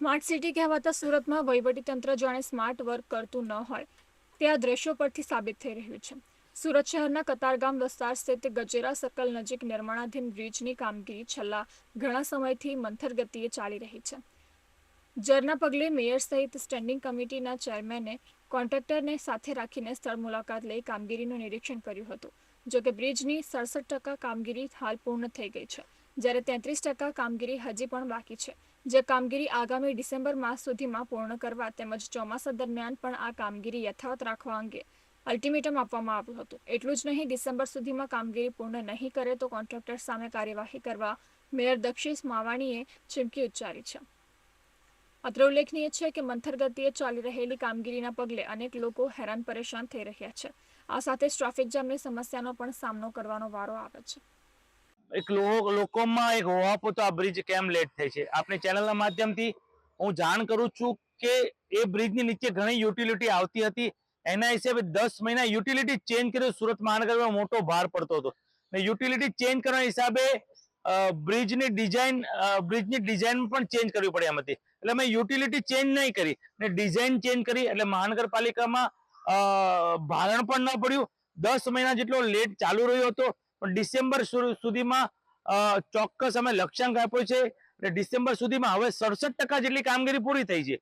Smart city કહેવાતા સુરતમાં વહીવટીતંત્ર જાણે સ્માર્ટ વર્ક કરતું ન હોય તે આ દ્રશ્યો પરથી સાબિત થઈ રહ્યું છે। સુરત શહેરના કતારગામ વિસ્તાર સ્થિત ગજેરા સર્કલ નજીક નિર્માણાધીન બ્રિજની કામગીરી છેલ્લા ઘણા સમયથી મંથર ગતિએ ચાલી રહી છે। જેના પગલે મેયર સહિત સ્ટેન્ડિંગ કમિટીના ચેરમેને કોન્ટ્રાક્ટરને સાથે રાખીને સ્થળ મુલાકાત લઈ કામગીરીનું નિરીક્ષણ કર્યું હતું। જોકે બ્રિજની 67% કામગીરી હાલ પૂર્ણ થઈ ગઈ છે, જ્યારે 33% કામગીરી હજી પણ બાકી છે, જે કામગીરી આગામી ડિસેમ્બર માસ સુધીમાં પૂર્ણ કરવા તેમજ ચોમાસા દરમિયાન પણ આ કામગીરી યથાવત રાખવા અંગે અલ્ટિમેટમ આપવામાં આવ્યું હતું। એટલું જ નહીં, ડિસેમ્બર સુધીમાં કામગીરી પૂર્ણ નહીં કરે તો કોન્ટ્રાક્ટર સામે કાર્યવાહી કરવા મેયર દક્ષિશ માવાણીએ ચીમકી ઉચ્ચારી છે। અત્રે ઉલ્લેખનીય છે કે મંથર ગતિએ ચાલી રહેલી કામગીરીના પગલે અનેક લોકો હેરાન પરેશાન થઈ રહ્યા છે। આ સાથે જ ટ્રાફિક જામની સમસ્યાનો પણ સામનો કરવાનો વારો આવે છે। એક લોકોમાં એક હોવાપો તો આ બ્રિજ કેમ લેટ થાય છે। આપણી ચેનલના માધ્યમથી હું જાણ કરું છું કે એ બ્રિજની નીચે ઘણી યુટિલિટી આવતી હતી, એના હિસાબે 10 મહિના યુટિલિટી ચેન્જ કર્યો। સુરત મહાનગરમાં મોટો ભાર પડતો હતો ને યુટિલિટી ચેન્જ કરવા હિસાબે બ્રિજની ડિઝાઇન પણ ચેન્જ કરવી પડે એમ હતી। એટલે મેં યુટિલિટી ચેન્જ નહીં કરી ને ડિઝાઇન ચેન્જ કરી, એટલે મહાનગરપાલિકામાં ભારણ પણ ન પડ્યું। 10 મહિના જેટલો લેટ ચાલુ રહ્યો હતો, પણ ડિસેમ્બર સુધીમાં ચોક્કસ અમે લક્ષ્યાંક આપ્યો છે એટલે ડિસેમ્બર સુધીમાં હવે 67% જેટલી કામગીરી પૂરી થઈ છે।